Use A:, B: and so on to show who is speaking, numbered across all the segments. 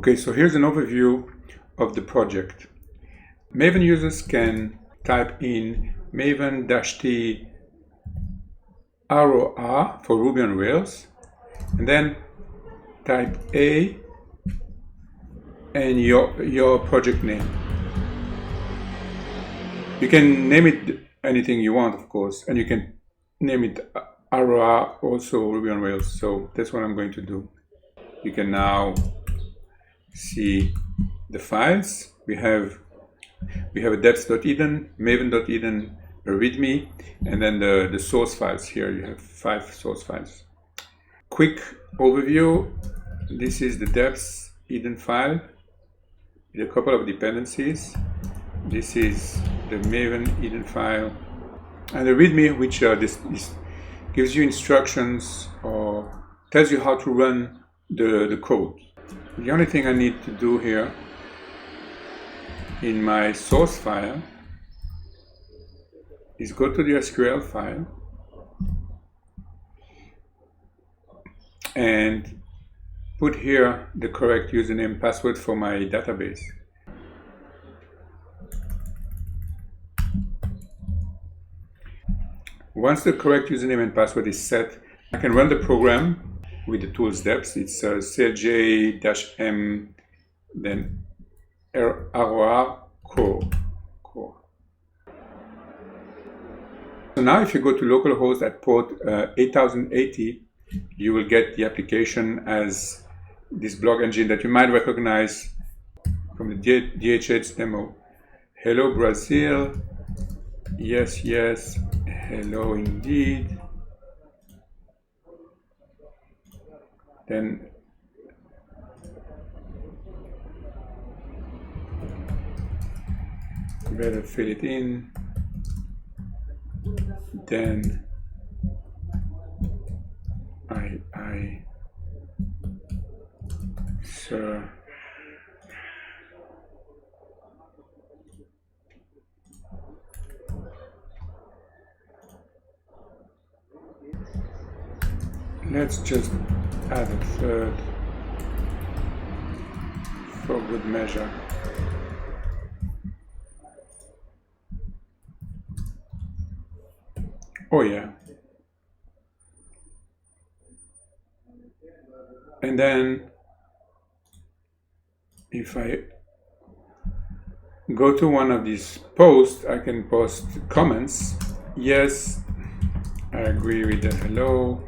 A: Okay, so here's an overview of the project. Maven users can type in maven-t -r for Ruby on Rails, and then type A and your project name. You can name it anything you want, of course, and you can name it ROR, also Ruby on Rails. So that's what I'm going to do. You can now see the files. We have a deps.eden, maven.eden, a readme, and then the source files here. You have 5 source files. Quick overview. This is the deps.eden file with a couple of dependencies. This is the maven eden file, and the readme, which this gives you instructions or tells you how to run the code. The only thing I need to do here in my source file is go to the SQL file and put here the correct username and password for my database. Once the correct username and password is set, I can run the program with the tools deps. It's clj-m, then ROR core. So now if you go to localhost at port 8080, you will get the application as this blog engine that you might recognize from the DHH demo. Hello Brazil, yes, yes, hello indeed. Then you better fill it in. Then sir, let's just add a third for good measure. Oh yeah. And then if I go to one of these posts, I can post comments. Yes, I agree with the hello.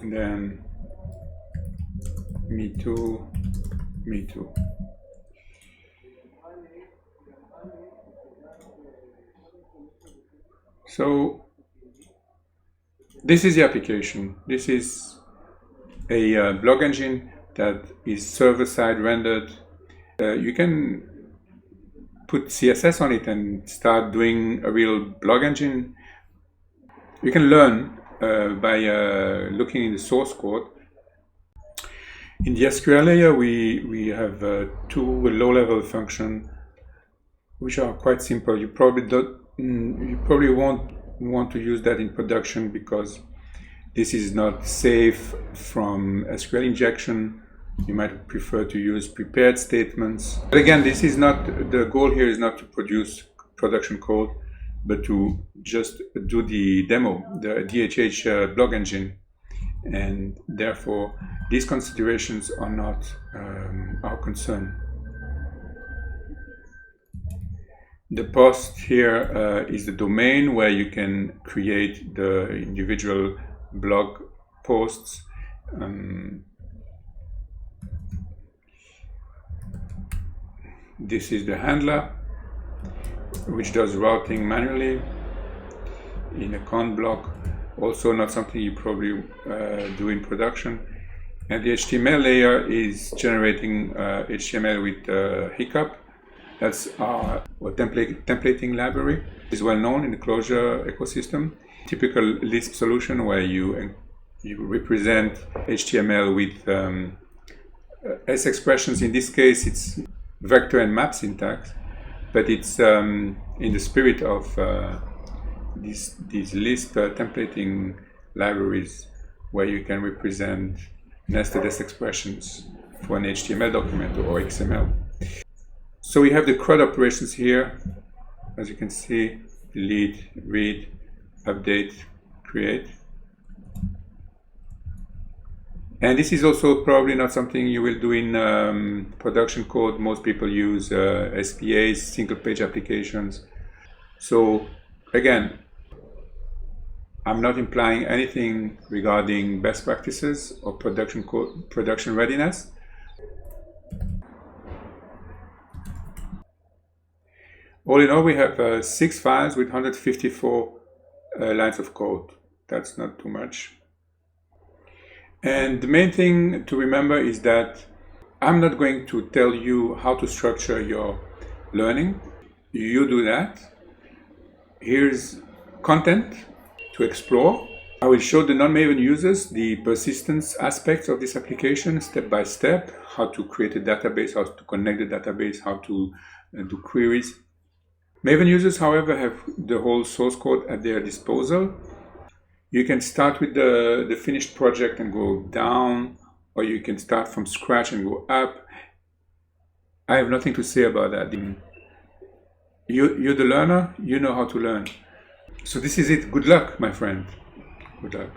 A: And then me too, me too. So this is the application. This is a blog engine that is server-side rendered. You can put CSS on it and start doing a real blog engine. You can learn by looking in the source code. In the Sql layer, we have 2 low-level functions which are quite simple. You probably won't want to use that in production because this is not safe from SQL injection. You might prefer to use prepared statements. But again, this is not the goal here. Is not to produce production code, but to just do the demo, the DHH blog engine, and therefore these considerations are not our concern. The post here is the domain where you can create the individual blog posts. This is the handler, which does routing manually in a conn block. Also not something you probably do in production. And the HTML layer is generating HTML with Hiccup. That's our templating library. It's well known in the Clojure ecosystem. Typical Lisp solution where you represent HTML with S expressions. In this case, it's vector and map syntax, but it's in the spirit of these Lisp templating libraries. where you can represent nested S expressions for an HTML document or XML. So we have the Crud operations here, as you can see: delete, read, update, create. And this is also probably not something you will do in production code. Most people use SPAs, single page applications. So again, I'm not implying anything regarding best practices or production code, production readiness. All in all, we have 6 files with 154 lines of code. That's not too much. And the main thing to remember is that I'm not going to tell you how to structure your learning. You do that. Here's content to explore. I will show the non-Maven users the persistence aspects of this application step by step, how to create a database, how to connect the database, how to do queries. Maven users, however, have the whole source code at their disposal. You can start with the finished project and go down, or you can start from scratch and go up. I have nothing to say about that. You're the learner, you know how to learn. So this is it. Good luck, my friend. Good luck.